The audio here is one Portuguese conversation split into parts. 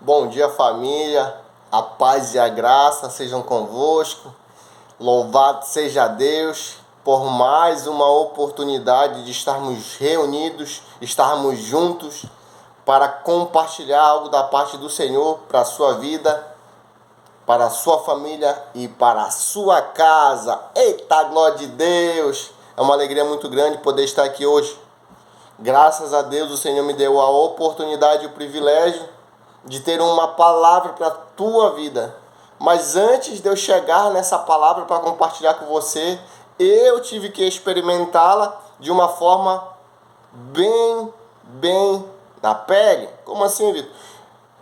Bom dia, família. A paz e a graça sejam convosco. Louvado seja Deus por mais uma oportunidade de estarmos reunidos, estarmos juntos para compartilhar algo da parte do Senhor para a sua vida, para a sua família e para a sua casa. Eita, glória de Deus! É uma alegria muito grande poder estar aqui hoje. Graças a Deus o Senhor me deu a oportunidade e o privilégio de ter uma palavra para a tua vida. Mas antes de eu chegar nessa palavra para compartilhar com você, eu tive que experimentá-la de uma forma bem na pele. Como assim, Vitor?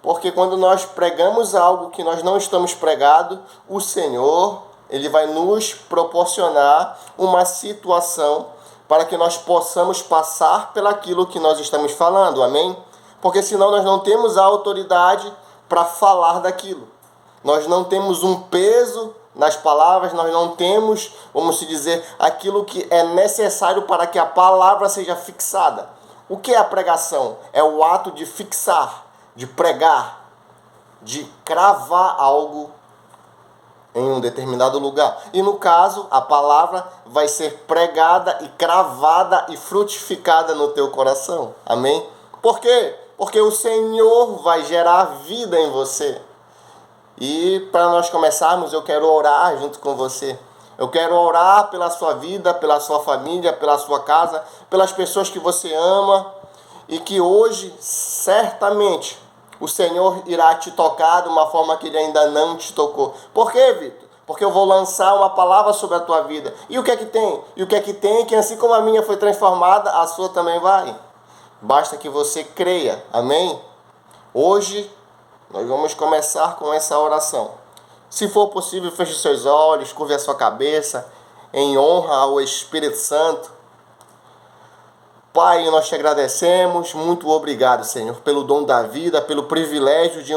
Porque quando nós pregamos algo que nós não estamos pregando, o Senhor, Ele vai nos proporcionar uma situação para que nós possamos passar pelaquilo que nós estamos falando, amém? Porque senão nós não temos a autoridade para falar daquilo. Nós não temos um peso nas palavras, nós não temos, vamos dizer, aquilo que é necessário para que a palavra seja fixada. O que é a pregação? É o ato de fixar, de pregar, de cravar algo em um determinado lugar. E no caso, a palavra vai ser pregada e cravada e frutificada no teu coração. Amém? Por quê? Porque o Senhor vai gerar vida em você. E para nós começarmos, eu quero orar junto com você. Eu quero orar pela sua vida, pela sua família, pela sua casa, pelas pessoas que você ama. E que hoje, certamente, o Senhor irá te tocar de uma forma que Ele ainda não te tocou. Por quê, Vitor? Porque eu vou lançar uma palavra sobre a tua vida. E o que é que tem? E o que é que tem? Que assim como a minha foi transformada, a sua também vai. Basta que você creia. Amém? Hoje, nós vamos começar com essa oração. Se for possível, feche os seus olhos, curve a sua cabeça, em honra ao Espírito Santo. Pai, nós te agradecemos, muito obrigado, Senhor, pelo dom da vida, pelo privilégio de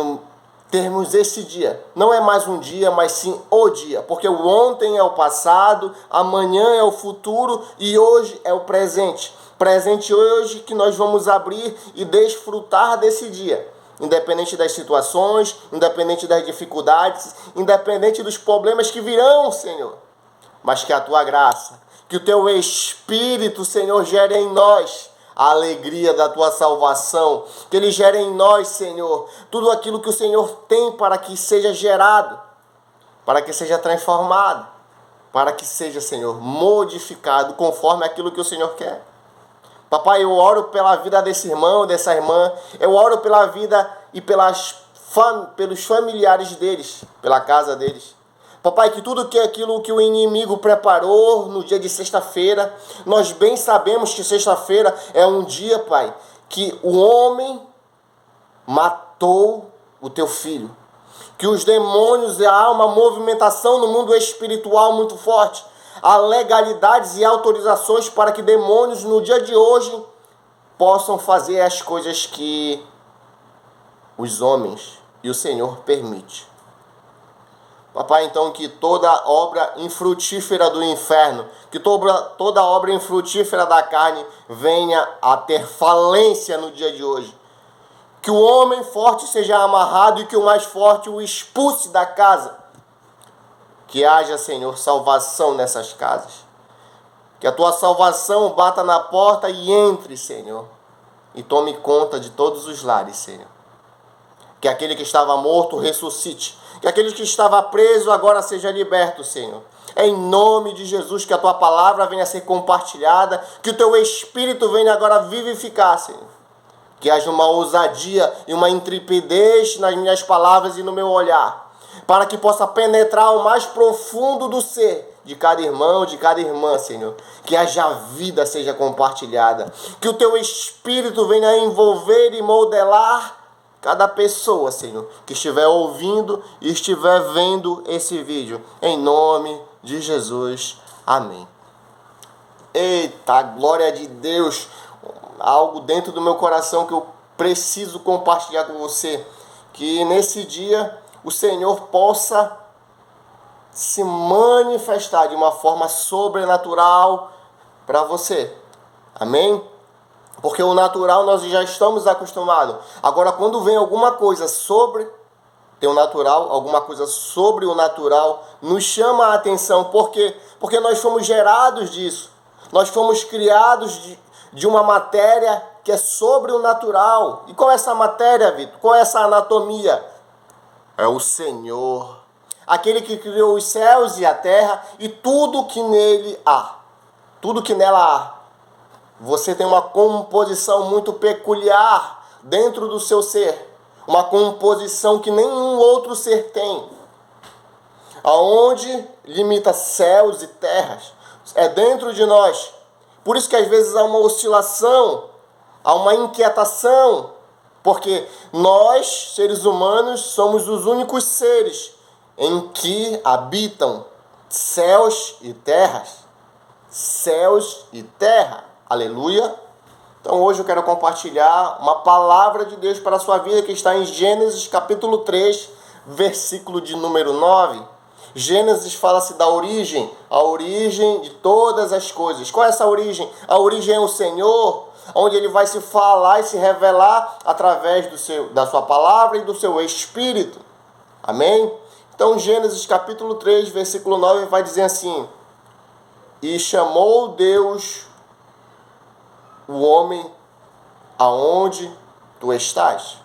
termos esse dia. Não é mais um dia, mas sim o dia, porque o ontem é o passado, amanhã é o futuro e hoje é o presente. Presente hoje que nós vamos abrir e desfrutar desse dia. Independente das situações, independente das dificuldades, independente dos problemas que virão, Senhor. Mas que a tua graça, que o teu Espírito, Senhor, gere em nós a alegria da tua salvação. Que Ele gere em nós, Senhor, tudo aquilo que o Senhor tem para que seja gerado, para que seja transformado, para que seja, Senhor, modificado conforme aquilo que o Senhor quer. Papai, eu oro pela vida desse irmão, dessa irmã. Eu oro pela vida e pelos familiares deles, pela casa deles. Papai, que tudo que é aquilo que o inimigo preparou no dia de sexta-feira, nós bem sabemos que sexta-feira é um dia, Pai, que o homem matou o teu filho. Que os demônios, há uma movimentação no mundo espiritual muito forte. Há legalidades e autorizações para que demônios no dia de hoje possam fazer as coisas que os homens e o Senhor permite. Papai, então que toda obra infrutífera do inferno, que toda obra infrutífera da carne venha a ter falência no dia de hoje. Que o homem forte seja amarrado e que o mais forte o expulse da casa. Que haja, Senhor, salvação nessas casas. Que a tua salvação bata na porta e entre, Senhor. E tome conta de todos os lares, Senhor. Que aquele que estava morto ressuscite. Que aquele que estava preso agora seja liberto, Senhor. É em nome de Jesus que a tua palavra venha a ser compartilhada. Que o teu Espírito venha agora vivificar, Senhor. Que haja uma ousadia e uma intrepidez nas minhas palavras e no meu olhar. Para que possa penetrar o mais profundo do ser de cada irmão, de cada irmã, Senhor. Que haja vida seja compartilhada. Que o teu Espírito venha a envolver e modelar cada pessoa, Senhor, que estiver ouvindo e estiver vendo esse vídeo. Em nome de Jesus. Amém. Eita, glória de Deus. Algo dentro do meu coração que eu preciso compartilhar com você. Que nesse dia o Senhor possa se manifestar de uma forma sobrenatural para você. Amém? Porque o natural nós já estamos acostumados. Agora, quando vem alguma coisa sobre tem o natural, alguma coisa sobre o natural, nos chama a atenção. Por quê? Porque nós fomos gerados disso. Nós fomos criados de uma matéria que é sobre o natural. E qual é essa matéria, Vitor? Qual é essa anatomia? É o Senhor. Aquele que criou os céus e a terra e tudo que nele há. Tudo que nela há. Você tem uma composição muito peculiar dentro do seu ser. Uma composição que nenhum outro ser tem. Aonde limita céus e terras. É dentro de nós. Por isso que às vezes há uma oscilação, há uma inquietação. Porque nós, seres humanos, somos os únicos seres em que habitam céus e terras. Céus e terra. Aleluia. Então hoje eu quero compartilhar uma palavra de Deus para a sua vida que está em Gênesis capítulo 3, versículo de número 9. Gênesis fala-se da origem, a origem de todas as coisas. Qual é essa origem? A origem é o Senhor, onde Ele vai se falar e se revelar através da sua palavra e do seu Espírito. Amém? Então Gênesis capítulo 3, versículo 9 vai dizer assim: E chamou Deus o homem aonde tu estás.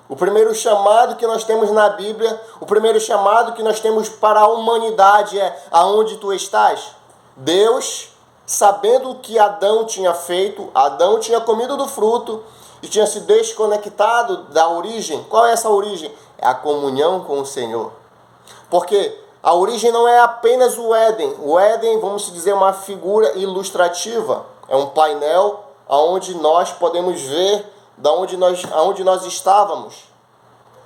O primeiro chamado que nós temos na Bíblia, o primeiro chamado que nós temos para a humanidade é aonde tu estás. Deus, sabendo o que Adão tinha feito, Adão tinha comido do fruto e tinha se desconectado da origem. Qual é essa origem? É a comunhão com o Senhor. Porque a origem não é apenas o Éden. O Éden, vamos dizer, uma figura ilustrativa. É um painel onde nós podemos ver aonde nós estávamos.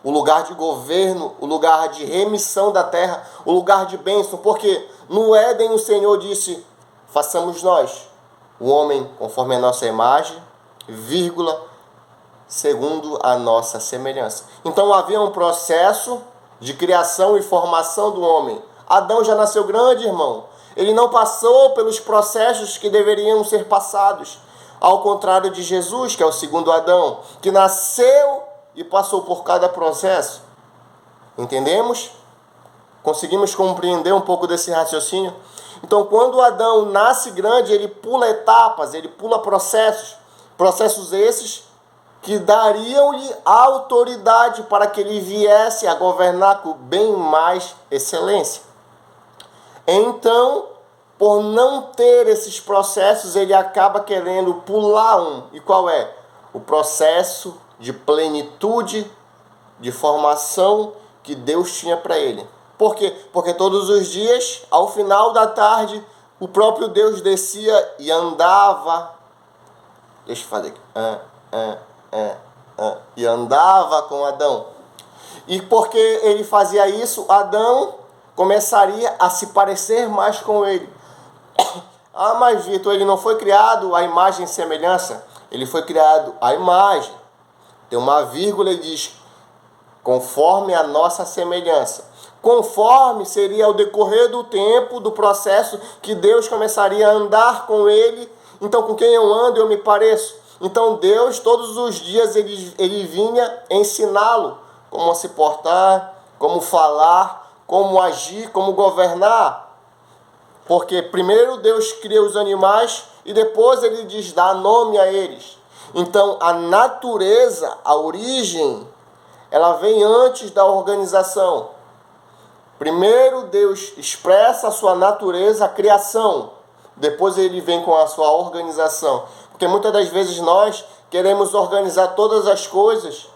O lugar de governo, o lugar de remissão da terra, o lugar de bênção. Porque no Éden o Senhor disse, façamos nós, o homem conforme a nossa imagem, vírgula, segundo a nossa semelhança. Então havia um processo de criação e formação do homem. Adão já nasceu grande, irmão. Ele não passou pelos processos que deveriam ser passados. Ao contrário de Jesus, que é o segundo Adão, que nasceu e passou por cada processo. Entendemos? Conseguimos compreender um pouco desse raciocínio? Então, quando Adão nasce grande, ele pula etapas, ele pula processos. Processos esses que dariam-lhe autoridade para que ele viesse a governar com bem mais excelência. Então, por não ter esses processos, ele acaba querendo pular um. E qual é? O processo de plenitude, de formação que Deus tinha para ele. Por quê? Porque todos os dias, ao final da tarde, o próprio Deus descia e andava. Deixa eu fazer aqui. E andava com Adão. E porque ele fazia isso, Adão começaria a se parecer mais com ele. Ah, mas Vitor, ele não foi criado à imagem e semelhança? Ele foi criado à imagem. Tem uma vírgula e diz, conforme a nossa semelhança. Conforme seria o decorrer do tempo, do processo, que Deus começaria a andar com ele. Então, com quem eu ando, eu me pareço. Então, Deus, todos os dias, ele vinha ensiná-lo como se portar, como falar, como agir, como governar. Porque primeiro Deus cria os animais e depois ele dá nome a eles. Então a natureza, a origem, ela vem antes da organização. Primeiro Deus expressa a sua natureza, a criação. Depois ele vem com a sua organização. Porque muitas das vezes nós queremos organizar todas as coisas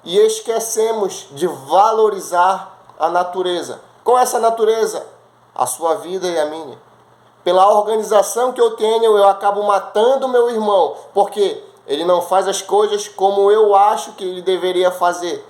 e esquecemos de valorizar a natureza. Qual é essa natureza? A sua vida e a minha. Pela organização que eu tenho, eu acabo matando meu irmão, porque ele não faz as coisas como eu acho que ele deveria fazer.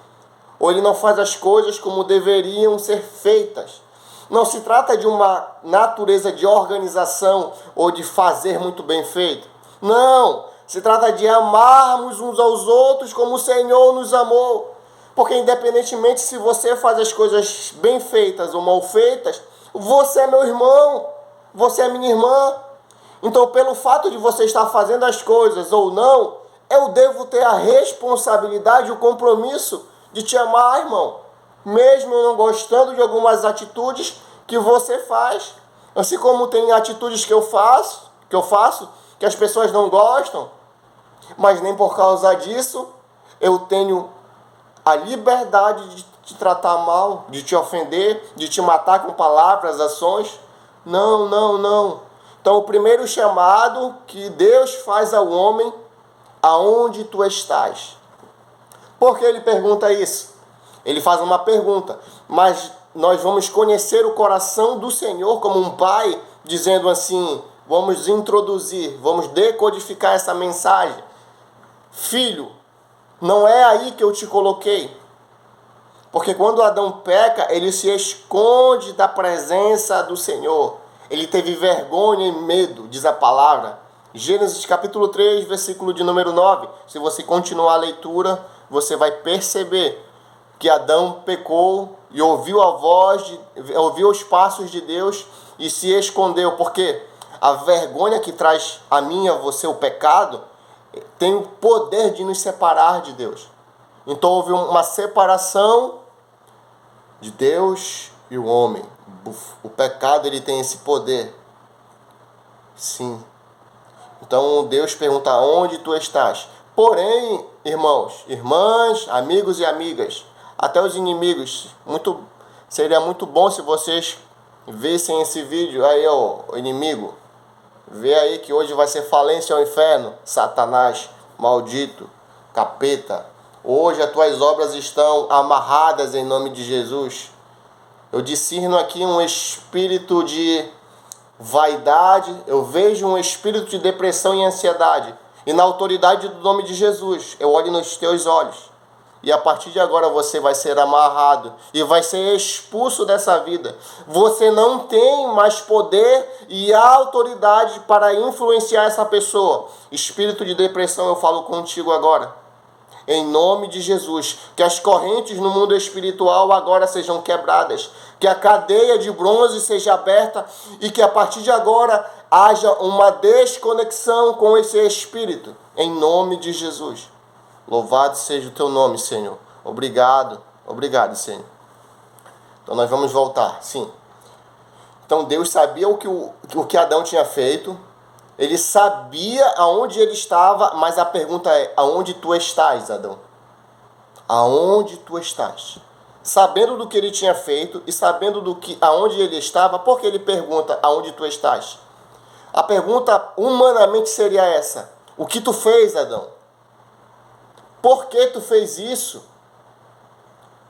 Ou ele não faz as coisas como deveriam ser feitas. Não se trata de uma natureza de organização ou de fazer muito bem feito. Não, se trata de amarmos uns aos outros como o Senhor nos amou. Porque independentemente se você faz as coisas bem feitas ou mal feitas, você é meu irmão, você é minha irmã. Então, pelo fato de você estar fazendo as coisas ou não, eu devo ter a responsabilidade e o compromisso de te amar, irmão. Mesmo eu não gostando de algumas atitudes que você faz. Assim como tem atitudes que eu faço, que as pessoas não gostam, mas nem por causa disso eu tenho a liberdade de te tratar mal, de te ofender, de te matar com palavras, ações. Não, não, não. Então, o primeiro chamado que Deus faz ao homem, aonde tu estás? Por que ele pergunta isso? Ele faz uma pergunta, mas nós vamos conhecer o coração do Senhor como um pai, dizendo assim, vamos introduzir, vamos decodificar essa mensagem. Filho, não é aí que eu te coloquei. Porque quando Adão peca, ele se esconde da presença do Senhor. Ele teve vergonha e medo, diz a palavra. Gênesis capítulo 3, versículo de número 9. Se você continuar a leitura, você vai perceber que Adão pecou e ouviu a voz, ouviu os passos de Deus e se escondeu. Porque a vergonha que traz a mim e a você o pecado tem o poder de nos separar de Deus. Então houve uma separação de Deus e o homem. O pecado, ele tem esse poder. Sim. Então Deus pergunta, onde tu estás? Porém, irmãos, irmãs, amigos e amigas, até os inimigos, seria muito bom se vocês vissem esse vídeo. Aí, ó, o inimigo, vê aí que hoje vai ser falência ao inferno, Satanás, maldito, capeta. Hoje as tuas obras estão amarradas em nome de Jesus. Eu discerno aqui um espírito de vaidade, eu vejo um espírito de depressão e ansiedade. E na autoridade do nome de Jesus, eu olho nos teus olhos. E a partir de agora você vai ser amarrado e vai ser expulso dessa vida. Você não tem mais poder e autoridade para influenciar essa pessoa. Espírito de depressão, eu falo contigo agora. Em nome de Jesus, que as correntes no mundo espiritual agora sejam quebradas, que a cadeia de bronze seja aberta e que a partir de agora haja uma desconexão com esse espírito, em nome de Jesus. Louvado seja o teu nome, Senhor. Obrigado, obrigado, Senhor. Então nós vamos voltar, sim. Então Deus sabia o que Adão tinha feito. Ele sabia aonde ele estava, mas a pergunta é, aonde tu estás, Adão? Aonde tu estás? Sabendo do que ele tinha feito e sabendo aonde ele estava, por que ele pergunta aonde tu estás? A pergunta humanamente seria essa: o que tu fez, Adão? Por que tu fez isso?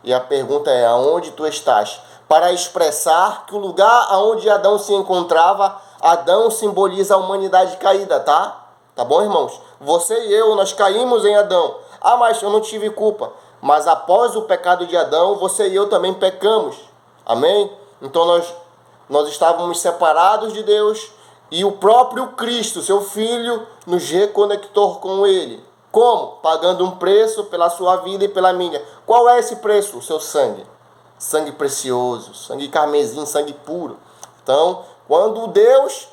E a pergunta é, aonde tu estás? Para expressar que o lugar aonde Adão se encontrava, Adão simboliza a humanidade caída, tá? Tá bom, irmãos? Você e eu, nós caímos em Adão. Ah, mas eu não tive culpa. Mas após o pecado de Adão, você e eu também pecamos. Amém? Então nós estávamos separados de Deus e o próprio Cristo, seu Filho, nos reconectou com Ele. Como? Pagando um preço pela sua vida e pela minha. Qual é esse preço? O seu sangue. Sangue precioso, sangue carmesim, sangue puro. Então, quando Deus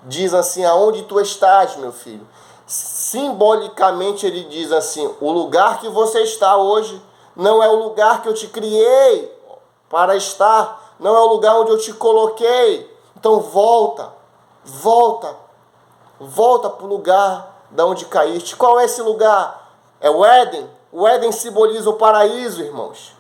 diz assim, aonde tu estás, meu filho? Simbolicamente ele diz assim, o lugar que você está hoje não é o lugar que eu te criei para estar, não é o lugar onde eu te coloquei. Então volta para o lugar de onde caíste. Qual é esse lugar? É o Éden. O Éden simboliza o paraíso, irmãos.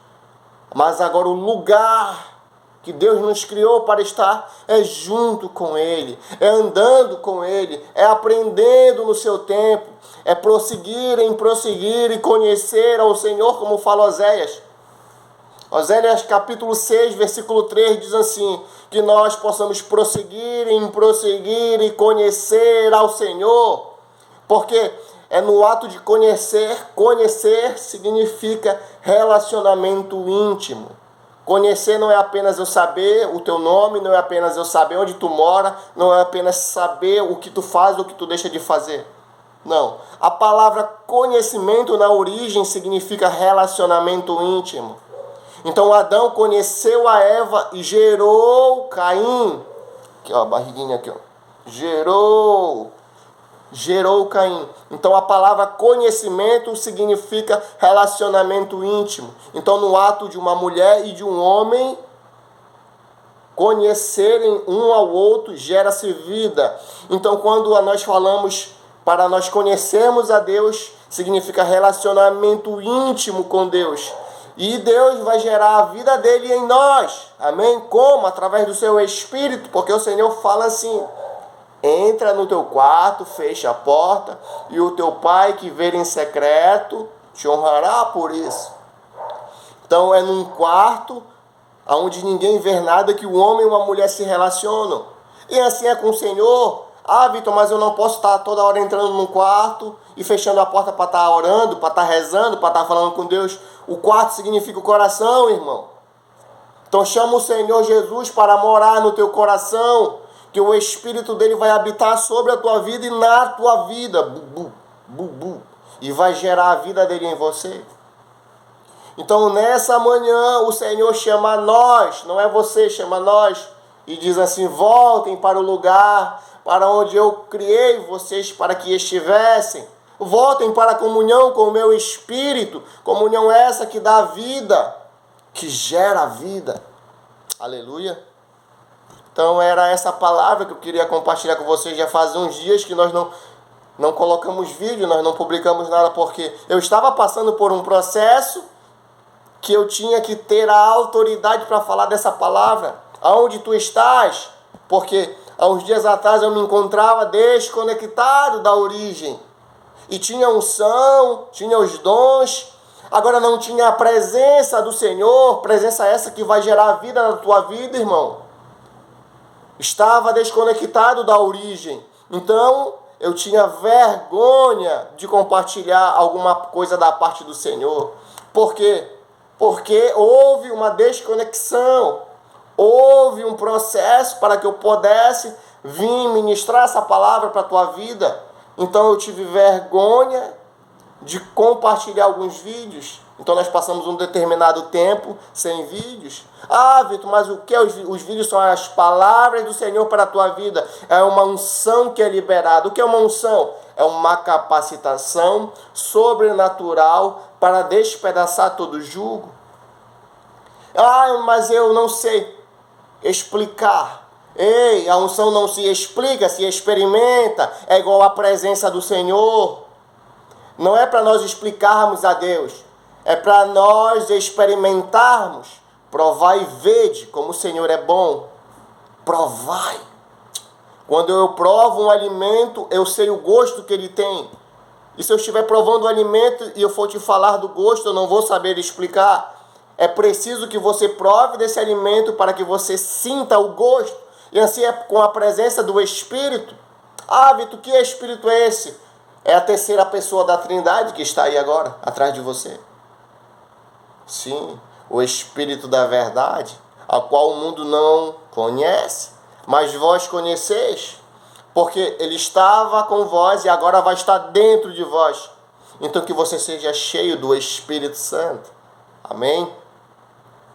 Mas agora o lugar que Deus nos criou para estar é junto com Ele, é andando com Ele, é aprendendo no seu tempo, é prosseguir e conhecer ao Senhor, como fala Oséias. Oséias capítulo 6, versículo 3 diz assim, que nós possamos prosseguir e conhecer ao Senhor, porque é no ato de conhecer significa relacionamento íntimo. Conhecer não é apenas eu saber o teu nome, não é apenas eu saber onde tu mora, não é apenas saber o que tu faz ou o que tu deixa de fazer. Não. A palavra conhecimento na origem significa relacionamento íntimo. Então Adão conheceu a Eva e gerou Caim. Aqui, ó, a barriguinha aqui, ó. Gerou Caim. Então a palavra conhecimento significa relacionamento íntimo. Então no ato de uma mulher e de um homem conhecerem um ao outro, gera-se vida. Então quando nós falamos para nós conhecermos a Deus, significa relacionamento íntimo com Deus. E Deus vai gerar a vida dele em nós. Amém? Como? Através do seu Espírito, porque o Senhor fala assim: entra no teu quarto, fecha a porta, e o teu pai que vê em secreto te honrará por isso. Então é num quarto onde ninguém vê nada que o homem e uma mulher se relacionam. E assim é com o Senhor. Ah, Vitor, mas eu não posso estar toda hora entrando num quarto e fechando a porta para estar orando, para estar rezando, para estar falando com Deus. O quarto significa o coração, irmão. Então chama o Senhor Jesus para morar no teu coração, que o Espírito dele vai habitar sobre a tua vida e na tua vida. E vai gerar a vida dele em você. Então nessa manhã o Senhor chama nós, não é você, chama nós. E diz assim: voltem para o lugar para onde eu criei vocês para que estivessem. Voltem para a comunhão com o meu Espírito. Comunhão essa que dá vida, que gera vida. Aleluia. Então era essa palavra que eu queria compartilhar com vocês. Já faz uns dias que nós não colocamos vídeo, nós não publicamos nada, porque eu estava passando por um processo que eu tinha que ter a autoridade para falar dessa palavra. Aonde tu estás? Porque há uns dias atrás eu me encontrava desconectado da origem. E tinha unção, tinha os dons, agora não tinha a presença do Senhor, presença essa que vai gerar vida na tua vida, irmão. Estava desconectado da origem. Então eu tinha vergonha de compartilhar alguma coisa da parte do Senhor. Por quê? Porque houve uma desconexão. Houve um processo para que eu pudesse vir ministrar essa palavra para a tua vida. Então eu tive vergonha de compartilhar alguns vídeos. Então nós passamos um determinado tempo sem vídeos. Ah, Vitor, mas o que é os vídeos? São as palavras do Senhor para a tua vida. É uma unção que é liberada. O que é uma unção? É uma capacitação sobrenatural para despedaçar todo jugo. Ah, mas eu não sei explicar. Ei, a unção não se explica, se experimenta. É igual a presença do Senhor. Não é para nós explicarmos a Deus, é para nós experimentarmos. Provai e vede como o Senhor é bom. Provai. Quando eu provo um alimento, eu sei o gosto que ele tem. E se eu estiver provando o alimento e eu for te falar do gosto, eu não vou saber explicar. É preciso que você prove desse alimento para que você sinta o gosto. E assim é com a presença do Espírito. Ah, Vitor, que Espírito é esse? É a terceira pessoa da Trindade que está aí agora, atrás de você. Sim, o Espírito da verdade, a qual o mundo não conhece, mas vós conheceis, porque ele estava com vós e agora vai estar dentro de vós. Então que você seja cheio do Espírito Santo. Amém?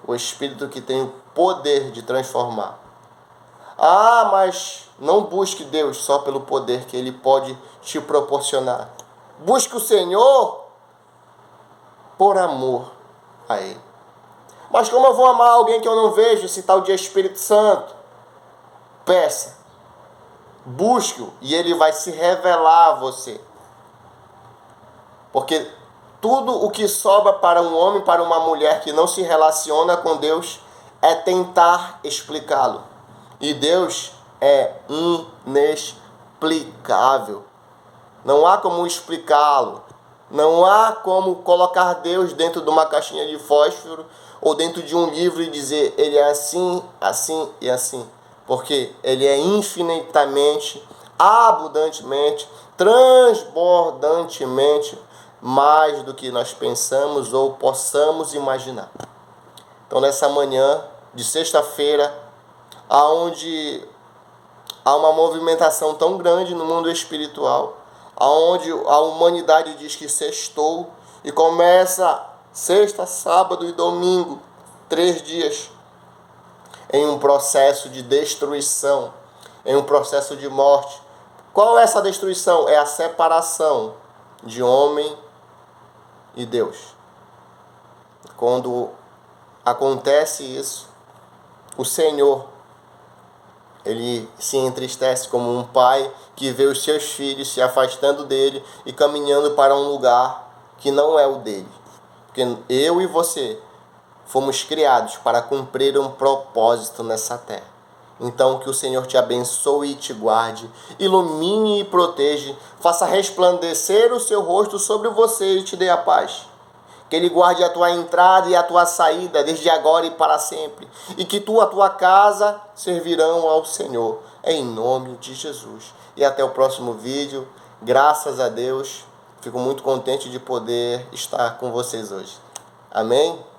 O Espírito que tem o poder de transformar. Ah, mas não busque Deus só pelo poder que Ele pode te proporcionar. Busque o Senhor por amor a Ele. Mas como eu vou amar alguém que eu não vejo, esse tal de Espírito Santo? Peça. Busque-o e Ele vai se revelar a você. Porque tudo o que sobra para um homem, para uma mulher que não se relaciona com Deus, é tentar explicá-lo. E Deus é inexplicável. Não há como explicá-lo. Não há como colocar Deus dentro de uma caixinha de fósforo ou dentro de um livro e dizer ele é assim, assim e assim. Porque ele é infinitamente, abundantemente, transbordantemente mais do que nós pensamos ou possamos imaginar. Então nessa manhã de sexta-feira, aonde há uma movimentação tão grande no mundo espiritual, aonde a humanidade diz que sextou e começa sexta, sábado e domingo, 3 dias, em um processo de destruição, em um processo de morte. Qual é essa destruição? É a separação de homem e Deus. Quando acontece isso, o Senhor, ele se entristece como um pai que vê os seus filhos se afastando dele e caminhando para um lugar que não é o dele. Porque eu e você fomos criados para cumprir um propósito nessa terra. Então que o Senhor te abençoe e te guarde, ilumine e proteja, faça resplandecer o seu rosto sobre você e te dê a paz. Que Ele guarde a tua entrada e a tua saída, desde agora e para sempre. E que tu e a tua casa servirão ao Senhor, em nome de Jesus. E até o próximo vídeo. Graças a Deus. Fico muito contente de poder estar com vocês hoje. Amém?